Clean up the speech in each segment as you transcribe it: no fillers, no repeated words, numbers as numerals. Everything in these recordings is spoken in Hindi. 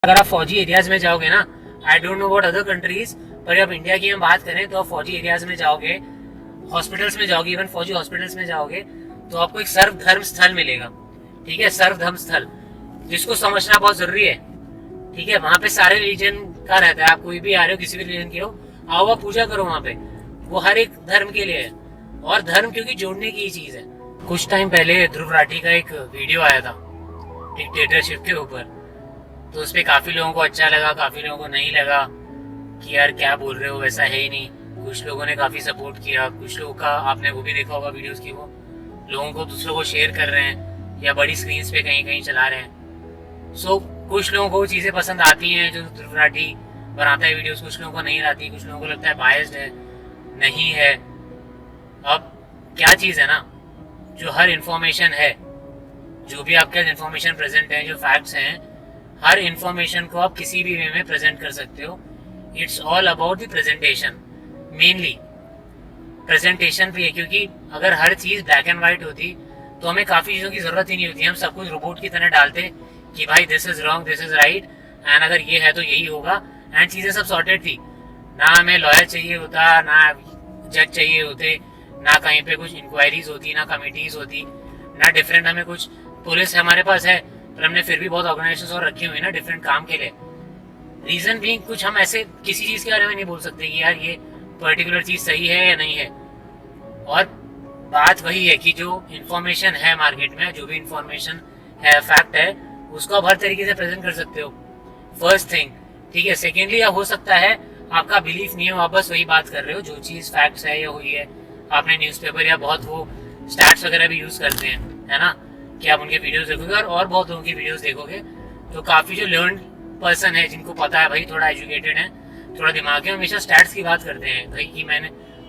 अगर आप फौजी एरियाज में जाओगे ना, I don't know about other countries, पर जब इंडिया की हम बात करें तो आप फौजी एरियाज में जाओगे, हॉस्पिटल्स में जाओगे, इवन फौजी हॉस्पिटल्स में जाओगे तो आपको एक सर्वधर्म स्थल मिलेगा। ठीक है, सर्वधर्म स्थल, जिसको समझना बहुत जरूरी है। ठीक है, वहां पे सारे रिलीजन का रहता है। आप कोई भी आ रहे हो, किसी भी रिलीजन के हो, आओ आप पूजा करो वहां पे, वो हर एक धर्म के लिए है। और धर्म क्योंकि जोड़ने की ही चीज है। कुछ टाइम पहले ध्रुव राठी का एक वीडियो आया था डिक्टेटरशिप के ऊपर, तो उसपे काफी लोगों को अच्छा लगा, काफी लोगों को नहीं लगा कि यार क्या बोल रहे हो, वैसा है ही नहीं। कुछ लोगों ने काफी सपोर्ट किया, कुछ लोगों का आपने वो भी देखा होगा वीडियोस की, वो लोगों को दूसरों को शेयर कर रहे हैं या बड़ी स्क्रीन पे कहीं कहीं चला रहे हैं। सो कुछ लोगों को वो चीजें पसंद आती हैं जो ध्रुव राठी बनाता है वीडियोस, कुछ लोगों को नहीं आती, कुछ लोगों को लगता है बायस्ड है, नहीं है। अब क्या चीज है ना, जो हर इंफॉर्मेशन है, जो भी आपके इंफॉर्मेशन प्रेजेंट है, जो फैक्ट्स हैं, हर इंफॉर्मेशन को आप किसी भी वे में प्रेजेंट कर सकते हो। It's all about the presentation, mainly presentation भी है। क्योंकि अगर हर चीज ब्लैक एंड व्हाइट होती तो हमें काफी चीजों की जरूरत ही नहीं होती। हम सब कुछ रोबोट की तरह डालते कि भाई this is wrong, this is right, and अगर ये है तो यही होगा, एंड चीजें सब सॉर्टेड थी। ना हमें लॉयर चाहिए होता, ना जज चाहिए होते, ना कहीं पे कुछ इंक्वायरीज होती, ना कमिटीज होती, ना डिफरेंट हमें कुछ। पुलिस हमारे पास है पर हमने फिर भी बहुत ऑर्गेनाइजेशन और रखी हुई ना डिफरेंट काम के लिए। रीजन भी कुछ हम ऐसे किसी चीज के बारे में नहीं बोल सकते कि यार ये पर्टिकुलर चीज सही है या नहीं है। और बात वही है कि जो इन्फॉर्मेशन है मार्केट में, जो भी इन्फॉर्मेशन है, फैक्ट है, उसको आप हर तरीके से प्रेजेंट कर सकते हो, फर्स्ट थिंग। ठीक है, सेकेंडली हो सकता है आपका बिलीफ नहीं हो, आप बस वही बात कर रहे हो जो चीज फैक्ट्स है या हुई है। आपने न्यूज़पेपर या बहुत वो स्टैट्स वगैरह भी यूज करते हैं, है ना, कि आप उनके वीडियोस देखोगे और बहुत लोगों की वीडियोस देखोगे तो काफी जो लर्न पर्सन है, जिनको पता है भाई, थोड़ा एजुकेटेड है, थोड़ा दिमाग है, हमेशा स्टैट्स की बात करते हैं भाई कि मैं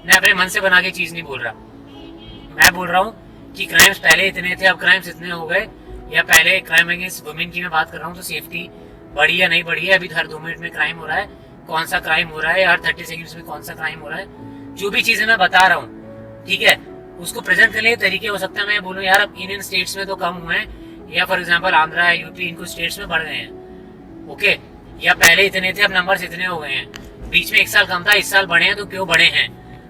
अपने मन से बना के चीज नहीं बोल रहा। मैं बोल रहा हूँ कि क्राइम्स पहले इतने थे, अब क्राइम्स इतने हो गए, या पहले क्राइम अगेंस्ट वुमेन की मैं बात कर रहा हूँ तो सेफ्टी बढ़ी या नहीं बढ़ी है, अभी हर 2 मिनट में क्राइम हो रहा है, कौन सा क्राइम हो रहा है, हर 30 सेकंड्स में कौन सा क्राइम हो रहा है, जो भी चीजें मैं बता रहा हूँ। ठीक है, उसको प्रेजेंट करने के तरीके हो सकता है मैं बोलूँ यार अब इंडियन स्टेट्स में तो कम हुए हैं, या फॉर एग्जांपल आंध्रा है, यूपी, इनको स्टेट्स में बढ़ गए हैं, ओके, या पहले इतने थे अब नंबर्स इतने हो गए हैं, बीच में 1 साल कम था, इस साल बढ़े हैं, तो क्यों बढ़े हैं।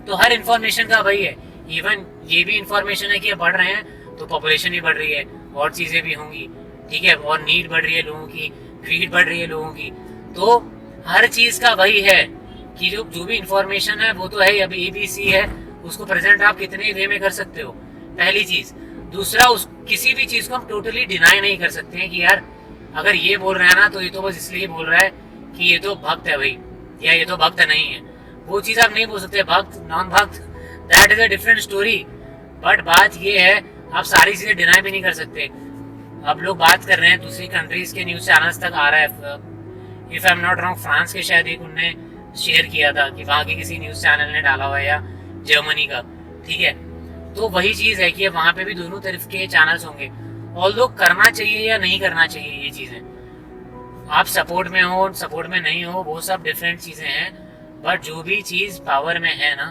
तो हर इन्फॉर्मेशन का वही है। इवन ये भी इन्फॉर्मेशन है कि ये बढ़ रहे हैं तो पॉपुलेशन भी बढ़ रही है, और चीजें भी होंगी। ठीक है, और नीड बढ़ रही है लोगों की, ग्रीड बढ़ रही है लोगों की। तो हर चीज का वही है कि जो भी इंफॉर्मेशन है वो तो है, अभी ABC है, उसको प्रेजेंट आप कितने वे में कर सकते हो, पहली चीज। दूसरा, उस किसी भी चीज को हम टोटली डिनाई नहीं कर सकते हैं कि यार अगर ये बोल रहा है ना तो ये तो बस इसलिए बोल रहा है कि ये तो भक्त है भाई, या ये तो भक्त नहीं है। वो चीज आप नहीं बोल सकते, भक्त नॉन भक्त that is a different story. But बात ये है, आप सारी चीजें डिनाई भी नहीं कर सकते। अब लोग बात कर रहे हैं, दूसरी कंट्रीज के न्यूज चैनल्स तक आ रहा है, if I am not wrong France के शायद एक उनने शेयर किया था कि वहां के किसी न्यूज चैनल ने डाला हुआ है, या जर्मनी का। ठीक है, तो वही चीज है कि वहां पे भी दोनों तरफ के चैनल्स होंगे। और लोग करना चाहिए या नहीं करना चाहिए ये चीजें, आप सपोर्ट में हो, सपोर्ट में नहीं हो, वो सब डिफरेंट चीजें हैं। बट जो भी चीज पावर में है ना,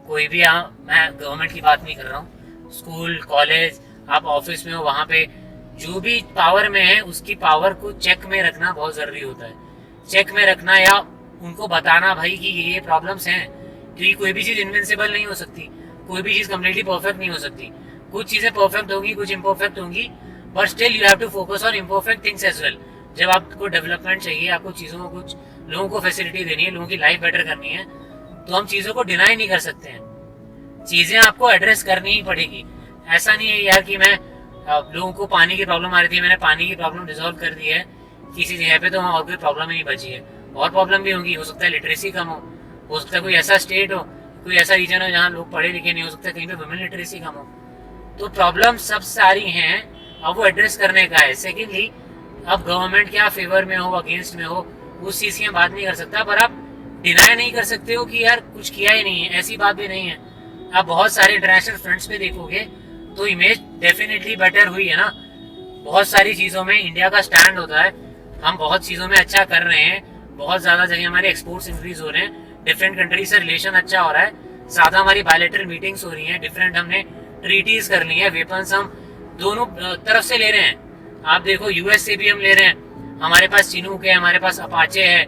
कोई भी, मैं गवर्नमेंट की बात नहीं कर रहा हूँ, स्कूल, कॉलेज, आप ऑफिस में हो, वहां पे जो भी पावर में है उसकी पावर को चेक में रखना बहुत जरूरी होता है। चेक में रखना या उनको बताना भाई कि ये प्रॉब्लम्स हैं, क्योंकि कोई भी चीज इनविंसिबल नहीं हो सकती, कोई भी चीज कम्प्लीटली परफेक्ट नहीं हो सकती। कुछ चीजें परफेक्ट होंगी, कुछ इम्परफेक्ट होंगी, but still you have to focus on imperfect things as well. जब आपको डेवलपमेंट चाहिए, आपको चीजों को, कुछ लोगों को फैसिलिटी देनी है, लोगों की लाइफ बेटर करनी है, तो हम चीजों को डिनाई नहीं कर सकते हैं। चीजें आपको एड्रेस करनी ही पड़ेगी। ऐसा नहीं है यार कि मैं लोगों को पानी की प्रॉब्लम आ रही थी, मैंने पानी की प्रॉब्लम रिजोल्व कर दी है किसी जगह पे, तो वहाँ और कोई प्रॉब्लम ही नहीं बची है। और प्रॉब्लम भी होंगी, हो सकता है लिटरेसी कम हो सकता है कोई ऐसा स्टेट हो, कोई ऐसा रीजन हो जहाँ लोग पढ़े लिखे नहीं, हो सकता है कहीं पे वुमेन लिटरेसी कम हो। तो प्रॉब्लम सब सारी हैं, अब वो एड्रेस करने का है। सेकेंडली, अब गवर्नमेंट क्या फेवर में हो, अगेंस्ट में हो, उस चीज की हम बात नहीं कर सकता, पर आप डिनाई नहीं कर सकते हो कि यार कुछ किया ही नहीं है, ऐसी बात भी नहीं है। आप बहुत सारे इंटरनेशनल फ्रंट्स पे देखोगे तो इमेज डेफिनेटली बेटर हुई है ना। बहुत सारी चीजों में इंडिया का स्टैंड होता है, हम बहुत चीजों में अच्छा कर रहे हैं, बहुत ज्यादा जगह हमारे एक्सपोर्ट्स इंक्रीज हो रहे हैं, डिफरेंट कंट्री से रिलेशन अच्छा हो रहा है, ज्यादा हमारी बायलैटरल मीटिंग्स हो रही हैं, डिफरेंट हमने ट्रीटीज कर ली है, वेपन्स हम दोनों तरफ से ले रहे हैं। आप देखो यूएस से भी हम ले रहे हैं, हमारे पास चिनूक है, हमारे पास अपाचे है,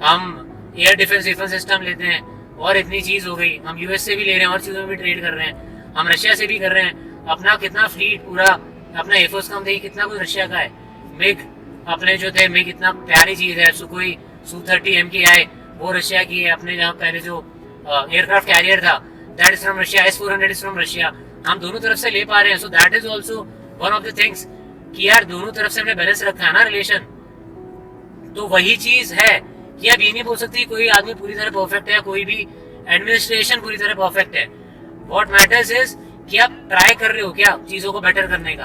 हम एयर डिफेंस सिस्टम लेते हैं, और इतनी चीज हो गई। हम यूएस से भी ले रहे हैं और चीजों में भी ट्रेड कर रहे हैं, हम रशिया से भी कर रहे हैं। अपना कितना फ्लीट पूरा अपना एयरफोर्स का हम देखिए कितना कुछ रशिया का है। मिग अपने जो थे, मिग इतना प्यारी चीज है। सुकोई Su-30 MKI वो रशिया की है। अपने जहाँ पहले जो एयरक्राफ्ट कैरियर था that is from Russia, S-400 is from Russia. हम दोनों तरफ से ले पा रहे हैं। So that is also one of the things कि यार दोनों तरफ से हमने बैलेंस रखा है ना रिलेशन। तो वही चीज है कि आप ये नहीं बोल सकते कोई आदमी पूरी तरह परफेक्ट है, कोई भी एडमिनिस्ट्रेशन पूरी तरह परफेक्ट है। व्हाट मैटर्स इज कि आप ट्राई कर रहे हो क्या चीजों को बेटर करने का।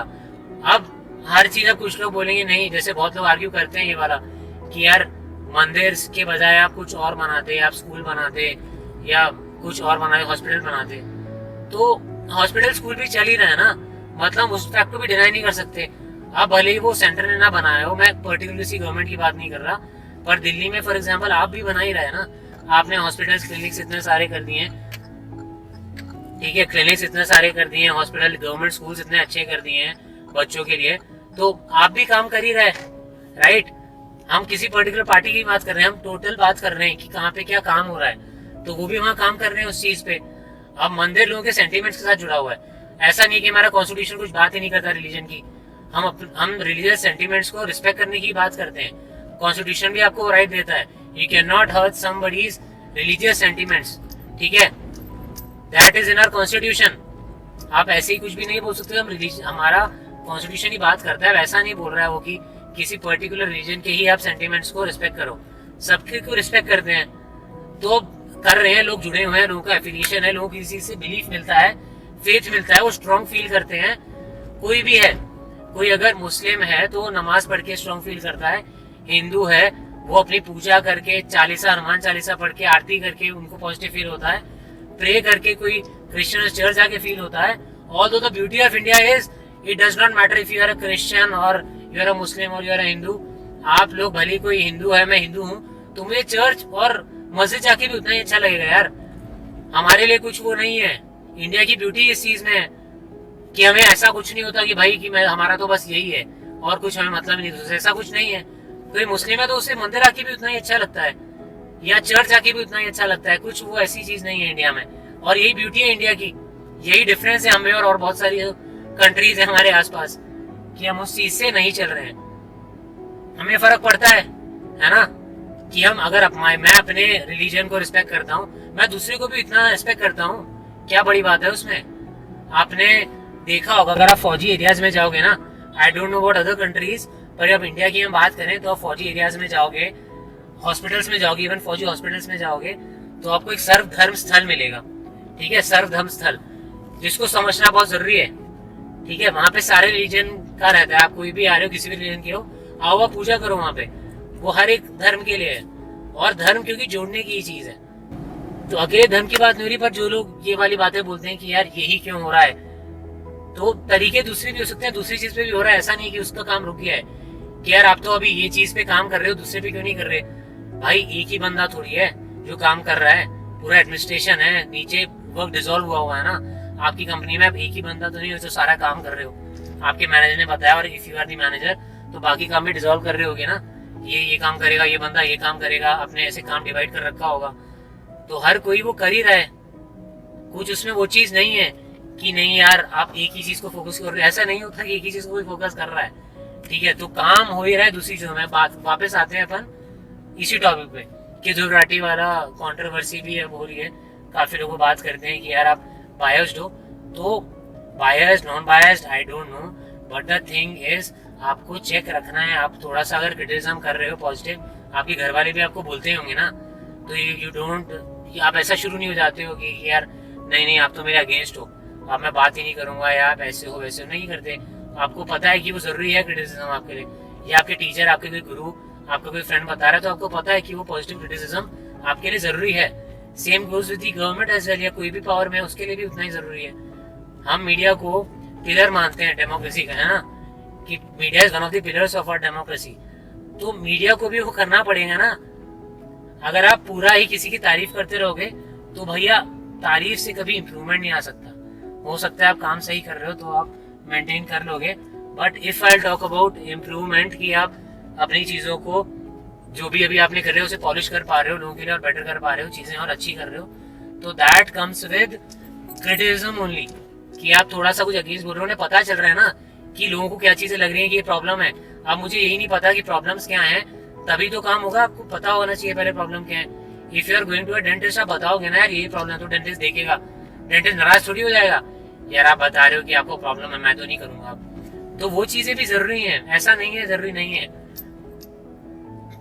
अब हर चीज अब कुछ लोग बोलेंगे नहीं, जैसे बहुत लोग आर्ग्यू करते हैं ये वाला कि यार मंदिर के बजाय आप कुछ और बनाते, आप स्कूल बनाते या कुछ और बनाते, हॉस्पिटल बनाते। तो हॉस्पिटल स्कूल भी चल ही रहा है ना, मतलब उस फैक्ट को भी डिनाई नहीं कर सकते। अब भले ही वो सेंटर ने ना बनाया हो, मैं पर्टिकुलरली गवर्नमेंट की बात नहीं कर रहा, पर दिल्ली में फॉर एग्जांपल आप भी बना ही रहे ना। आपने हॉस्पिटल्स क्लिनिक्स इतने सारे कर दिए हैं, ठीक है, क्लिनिक्स इतने सारे कर दिए हैं, हॉस्पिटल गवर्नमेंट स्कूल्स इतने अच्छे कर दिए हैं बच्चों के लिए, तो आप भी काम कर ही रहे, राइट। हम किसी पर्टिकुलर पार्टी की बात कर रहे हैं, हम टोटल बात कर रहे हैं कि कहाँ पे क्या काम हो रहा है, तो वो भी वहाँ काम कर रहे हैं उस चीज पे। अब मंदिर लोगों के सेंटिमेंट्स के साथ जुड़ा हुआ है। ऐसा नहीं कि हमारा कॉन्स्टिट्यूशन कुछ बात ही नहीं करता रिलीजन की, हम रिलीजियस सेंटिमेंट्स को रिस्पेक्ट करने की बात करते हैं। कॉन्स्टिट्यूशन भी आपको राइट देता है, you can not hurt somebody's religious sentiments, ठीक है, that is in our constitution. आप ऐसे ही कुछ भी नहीं बोल सकते। हमारा कॉन्स्टिट्यूशन ही बात करता है, वैसा नहीं बोल रहा है वो कि किसी पर्टिकुलर रीजन के ही आप सेंटिमेंट्स को रिस्पेक्ट करो। सबके को रिस्पेक्ट करते हैं, तो कर रहे हैं, लोग जुड़े हुए हैं, लोगों का एफिलिएशन है, लोगों को किसी से बिलीफ मिलता है, फेथ मिलता है, वो स्ट्रॉन्ग फील करते हैं। कोई भी है, कोई अगर मुस्लिम है तो नमाज पढ़ के स्ट्रॉन्ग फील करता है, हिंदू है वो अपनी पूजा करके चालीसा, हनुमान चालीसा पढ़ के आरती करके उनको पॉजिटिव फील होता है, प्रे करके कोई क्रिश्चियन चर्च जाके फील होता है। Although the beauty of India is it does not matter if you are a Christian और यू आर अ मुस्लिम और यू आर अ हिंदू। आप लोग भले कोई हिंदू है, मैं हिंदू हूँ, तो मुझे चर्च और मस्जिद जाके भी उतना ही अच्छा लगेगा यार। हमारे लिए कुछ वो नहीं है। इंडिया की ब्यूटी इस चीज में है कि हमें ऐसा कुछ नहीं होता कि भाई कि मैं हमारा तो बस यही है और कुछ हमें मतलब नहीं, तो ऐसा कुछ नहीं है। कोई मुस्लिम है तो उसे मंदिर आके भी उतना ही अच्छा लगता है या चर्च आके भी उतना ही अच्छा लगता है। कुछ वो ऐसी चीज नहीं है इंडिया में, और यही ब्यूटी है इंडिया की, यही डिफरेंस है हमें और बहुत सारी कंट्रीज है हमारे आसपास कि हम उस चीज से नहीं चल रहे हैं। हमें फर्क पड़ता है ना, कि हम अगर मैं अपने रिलीजन को रिस्पेक्ट करता हूँ, मैं दूसरे को भी इतना रिस्पेक्ट करता हूँ, क्या बड़ी बात है उसमें। आपने देखा होगा अगर आप फौजी एरियाज में जाओगे ना, I don't know about other countries, पर अब इंडिया की हम बात करें तो आप फौजी एरियाज में जाओगे, हॉस्पिटल्स में जाओगे, इवन फौजी हॉस्पिटल्स में जाओगे, तो आपको एक सर्वधर्म स्थल मिलेगा, ठीक है, सर्वधर्म स्थल, जिसको समझना बहुत जरूरी है, ठीक है। वहां पे सारे रिलीजन का रहता है, आप कोई भी आ रहे हो किसी भी रिलीजन के हो, आओ आप पूजा करो वहां पे, वो हर एक धर्म के लिए है। और धर्म क्योंकि जोड़ने की चीज है, तो अकेले धर्म की बात नहीं हो रही, पर जो लोग ये वाली बातें बोलते हैं कि यार यही क्यों हो रहा है, तो तरीके दूसरे भी हो सकते हैं, दूसरी चीज पे भी हो रहा है। ऐसा नहीं कि उसका काम रुक गया है कि यार आप तो अभी ये चीज पे काम कर रहे हो, दूसरे पे क्यों नहीं कर रहे। भाई एक ही बंदा थोड़ी है जो काम कर रहा है, पूरा एडमिनिस्ट्रेशन है, नीचे वर्क डिसॉल्व हुआ है ना। आपकी कंपनी में आप एक ही बंदा तो नहीं हो जो सारा काम कर रहे हो, आपके मैनेजर ने बताया, और if you are the manager तो बाकी काम भी डिसॉल्व कर रहे होगे ना, ये काम करेगा, ये बंदा ये काम करेगा, अपने ऐसे काम डिवाइड कर रखा होगा, तो हर कोई वो कर ही रहा है। कुछ उसमें वो चीज नहीं है कि नहीं यार आप एक ही चीज को फोकस कर रहे हो, ऐसा नहीं होता कि एक ही चीज को कोई फोकस कर रहा है, ठीक है। तो काम हो ही रहा है दूसरी चीजों में। बात वापस आते हैं अपन इसी टॉपिक पे कि जो घाटी वाला कंट्रोवर्सी भी है हो रही है, काफी लोग बात करते हैं कि यार आप बायस्ड हो, तो biased non biased I don't know, but the thing is आपको चेक रखना है। आप थोड़ा सा अगर क्रिटिसिज्म कर रहे हो पॉजिटिव, आपके घर वाले भी आपको बोलते होंगे ना, तो यू डोंट, आप ऐसा शुरू नहीं हो जाते हो कि यार नहीं नहीं आप तो मेरे अगेंस्ट हो, अब मैं बात ही नहीं करूंगा, या आप ऐसे हो वैसे हो, नहीं करते। आपको पता है कि वो जरूरी है क्रिटिसिज्म आपके लिए, या आपके टीचर, आपके कोई गुरु, आपका कोई फ्रेंड बता रहा है, तो आपको पता है कि वो पॉजिटिव क्रिटिसिज्म आपके लिए जरूरी है। Same goes with the government as well, या कोई भी पावर में उसके लिए भी उतना ही जरूरी है। हम मीडिया को पिलर मानते हैं डेमोक्रेसी का, है ना, कि media is one of the pillars of our democracy, तो मीडिया को भी वो करना पड़ेगा ना। अगर आप पूरा ही किसी की तारीफ करते रहोगे तो भैया तारीफ से कभी इम्प्रूवमेंट नहीं आ सकता। हो सकता है आप काम सही कर रहे हो तो आप मेंटेन कर लोगे, but if I talk about improvement कि आप अपनी चीजों को जो भी अभी आपने कर रहे हो उसे पॉलिश कर पा रहे हो, लोगों के लिए और बेटर कर पा रहे हो, चीजें और अच्छी कर रहे हो, तो that comes with criticism only. कि आप थोड़ा सा कुछ अगेंस्ट बोल रहे हो, उन्हें पता चल रहा है ना कि लोगों को क्या चीजें लग रही है कि ये प्रॉब्लम है। अब मुझे यही नहीं पता कि प्रॉब्लम्स क्या हैं, तभी तो काम होगा। आपको पता होना चाहिए पहले प्रॉब्लम क्या है। If you are going to a dentist, आप बताओगे ना यार ये प्रॉब्लम, तो डेंटिस्ट देखेगा, डेंटिस्ट नाराज थोड़ी हो जाएगा, यार आप बता रहे हो कि आपको प्रॉब्लम है, मैं तो नहीं करूंगा। तो वो चीजें भी जरूरी है, ऐसा नहीं है जरूरी नहीं है।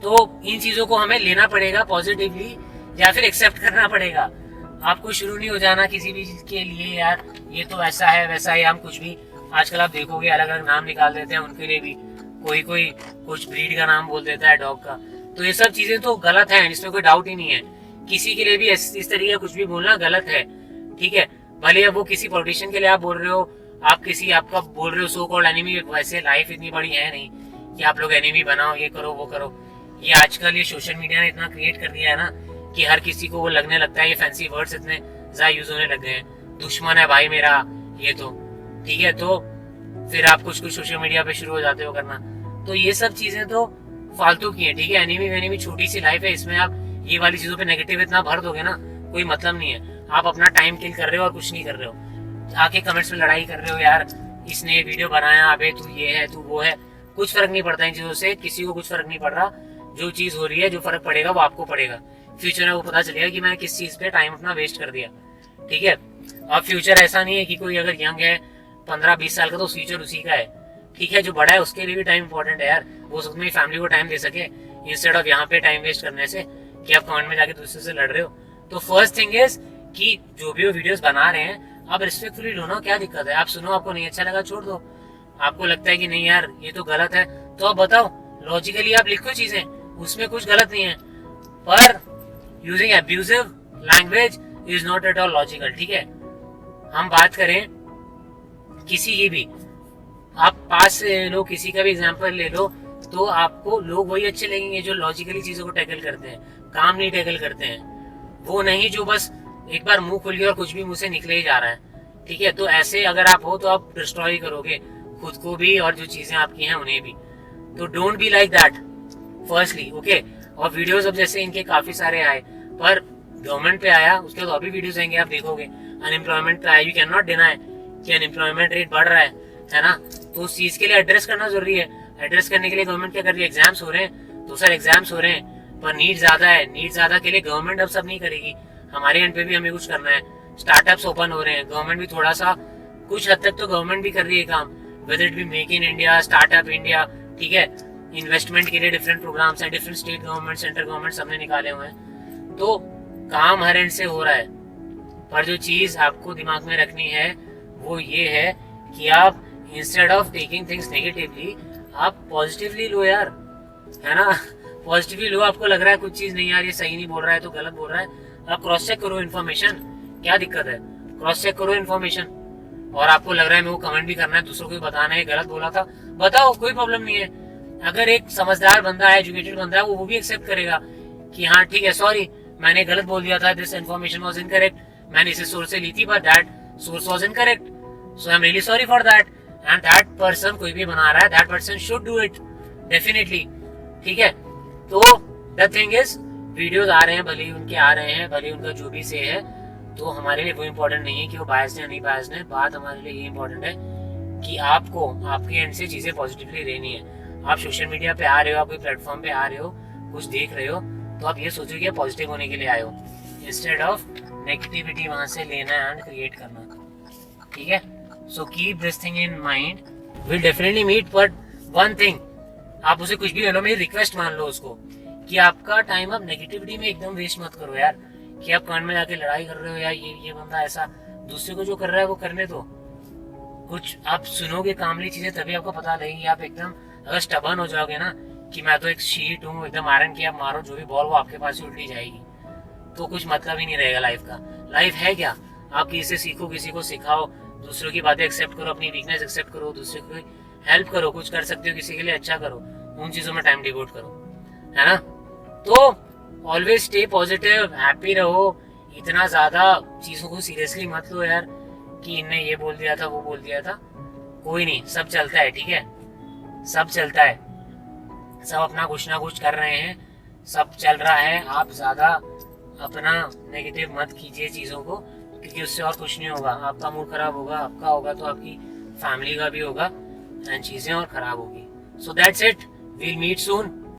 तो इन चीजों को हमें लेना पड़ेगा पॉजिटिवली या फिर एक्सेप्ट करना पड़ेगा। आपको शुरू नहीं हो जाना किसी भी चीज के लिए यार ये तो ऐसा है वैसा है, हम कुछ भी आजकल आप देखोगे अलग अलग नाम निकाल देते हैं उनके लिए भी, कोई कोई कुछ ब्रीड का नाम बोल देता है डॉग का। तो ये सब चीजें तो गलत है, इसमें कोई डाउट ही नहीं है। किसी के लिए भी इस तरीके का कुछ भी बोलना गलत है, ठीक है। भले वो किसी पॉलिटिशियन के लिए आप बोल रहे हो, आप किसी आपका बोल रहे हो सो कॉल्ड एनिमी, वैसे लाइफ इतनी बड़ी है नहीं कि आप लोग एनिमी बनाओ, ये करो वो करो। ये आजकल ये सोशल मीडिया ने इतना क्रिएट कर दिया है ना कि हर किसी को वो लगने लगता है, ये फैंसी वर्ड्स इतने ज्यादा यूज होने लग गए हैं, दुश्मन है भाई मेरा ये तो, ठीक है। तो फिर आप कुछ कुछ सोशल मीडिया पे शुरू हो जाते हो करना। तो ये सब चीजें तो फालतू की है, ठीक है। एनिमी वेनिमी छोटी सी लाइफ है, इसमें आप ये वाली चीजों पे नेगेटिव इतना भर दोगे ना, कोई मतलब नहीं है। आप अपना टाइम किल कर रहे हो और कुछ नहीं कर रहे हो। आके कमेंट्स में लड़ाई कर रहे हो, यार इसने वीडियो बनाया, अबे तू ये है तू वो है, कुछ फर्क नहीं पड़ता इन चीजों से, किसी को कुछ फर्क नहीं पड़ रहा। जो चीज हो रही है, जो फर्क पड़ेगा वो आपको पड़ेगा। फ्यूचर में वो पता चलेगा कि मैंने किस चीज पे टाइम अपना वेस्ट कर दिया, ठीक है। अब फ्यूचर ऐसा नहीं है कि कोई अगर यंग है 15-20 साल का तो फ्यूचर उसी का है, ठीक है। जो बड़ा है उसके लिए भी टाइम इंपॉर्टेंट है यार, वो अपनी फैमिली को टाइम दे सके, इंस्टेड ऑफ यहाँ पे टाइम वेस्ट करने से कि आप कमेंट में जाके दूसरे से लड़ रहे हो। तो फर्स्ट थिंग इज कि जो भी वो वीडियोस बना रहे हैं आप रिस्पेक्टफुली लो ना, क्या दिक्कत है। आप सुनो, आपको नहीं अच्छा लगा छोड़ दो, आपको लगता है कि नहीं यार ये तो गलत है तो आप बताओ, लॉजिकली आप लिखो चीजें, उसमें कुछ गलत नहीं है। पर using abusive language is not at all logical, ठीक है। हम बात करें किसी की भी, आप पास से लो, किसी का भी एग्जांपल ले लो, तो आपको लोग वही अच्छे लगेंगे जो लॉजिकली चीजों को टैकल करते हैं, काम नहीं टैकल करते हैं, वो नहीं जो बस एक बार मुंह खुल गया और कुछ भी मुंह से निकले ही जा रहा है, ठीक है। तो ऐसे अगर आप हो तो आप डिस्ट्रॉय करोगे खुद को भी और जो चीजें आपकी हैं उन्हें भी। तो don't be like that firstly, okay. और वीडियोस अब जैसे इनके काफी सारे आए, पर गवर्नमेंट पे आया उसके बाद और भी वीडियोस आएंगे, आप देखोगे। अनएम्प्लॉयमेंट पे आया, यू कैन नॉट डिनाई कि अनएम्प्लॉयमेंट रेट बढ़ रहा है ना। तो उस चीज के लिए एड्रेस करना जरूरी है। एड्रेस करने के लिए गवर्नमेंट क्या कर रही है, एग्जाम्स हो रहे हैं तो सर एग्जाम्स हो रहे हैं, पर नीड ज्यादा है, नीड ज्यादा के लिए गवर्नमेंट अब सब नहीं करेगी, हमारे एंड पे भी हमें कुछ करना है। स्टार्टअप्स ओपन हो रहे हैं, गवर्नमेंट भी थोड़ा सा कुछ हद तक तो गवर्नमेंट भी कर रही है काम, whether it be make in India, startup India, ठीक है। इन्वेस्टमेंट के लिए डिफरेंट प्रोग्राम्स हैं, different state government central government सबने निकाले हुए हैं, तो काम हर एंड से हो रहा है। पर जो चीज आपको दिमाग में रखनी है वो ये है कि आप instead of taking things negatively आप पॉजिटिवली लो यार, है ना। पॉजिटिवली लो, आपको लग रहा है कुछ चीज नहीं यार ये सही नहीं बोल रहा है तो गलत बोल रहा है, आप क्रॉस चेक करो इन्फॉर्मेशन, क्या दिक्कत है, क्रॉस चेक करो इन्फॉर्मेशन। और आपको लग रहा है मेरे को कमेंट भी करना है, दूसरों को भी बताना है गलत बोला था, बताओ, कोई प्रॉब्लम नहीं है। अगर एक समझदार बंदा है, एजुकेटेड बंदा है, वो भी एक्सेप्ट करेगा कि हाँ ठीक है सॉरी मैंने गलत बोल दिया था, दिस इन्फॉर्मेशन वाज इनकरेक्ट, मैंने इसे सोर्स से ली थी but that source was incorrect, so I am really sorry for that. And that person, कोई भी बना रहा है, that person should do it definitely, ठीक है। तो द थिंग इज वीडियोस आ रहे हैं, भले उनके आ रहे हैं, भले उनका जो भी से है, तो हमारे लिए वो इम्पोर्टेंट नहीं है कि वो बायस्ड है या नहीं बायस्ड है। बात हमारे लिए ये इम्पोर्टेंट है कि आपको आपके एंड से चीजें पॉजिटिवली लेनी है। आप सोशल मीडिया पे आ रहे हो, आप कोई प्लेटफॉर्म पे आ रहे हो, कुछ देख रहे हो, तो आप ये सोचो कि पॉजिटिव होने के लिए आए हो, इंस्टेड ऑफ नेगेटिविटी वहां से लेना एंड क्रिएट करना, ठीक है। So keep this thing in mind, will definitely meet, but one thing, आप उसे कुछ भी लो, मेरी रिक्वेस्ट मान लो उसको कि आपका टाइम आप नेगेटिविटी में एकदम वेस्ट मत करो यार, कि आप कान में जाके लड़ाई कर रहे हो यार, ये बंदा ऐसा, दूसरे को जो कर रहा है वो करने दो। कुछ आप सुनोगे कामली चीजें तभी आपको पता लगेगी। आप एकदम अगर स्टबर्न हो जाओगे ना कि मैं तो एक शीट हूँ, एकदम आयरन की, आप मारो जो भी बॉल वो आपके पास ही उल्टी जाएगी, तो कुछ मतलब ही नहीं रहेगा लाइफ का। लाइफ है क्या, आप किसी से सीखो, किसी को सिखाओ, दूसरों की बातें एक्सेप्ट करो, अपनी वीकनेस एक्सेप्ट करो, दूसरे को हेल्प करो, कुछ कर सकते हो किसी के लिए अच्छा करो, उन चीजों में टाइम डिवोट करो, है ना। तो ऑलवेज स्टे पॉजिटिव, हैप्पी रहो, इतना ज्यादा चीजों को सीरियसली मत लो यार कि इनने ये बोल दिया था वो बोल दिया था, कोई नहीं, सब चलता है, ठीक है, सब चलता है, सब अपना कुछ ना कुछ कर रहे हैं, सब चल रहा है, आप ज्यादा अपना नेगेटिव मत कीजिए चीजों को, क्योंकि उससे और कुछ नहीं होगा। आपका मूड खराब होगा, आपका होगा तो आपकी फैमिली का भी होगा, एंड चीजें और खराब होगी। So that's it, we'll meet soon.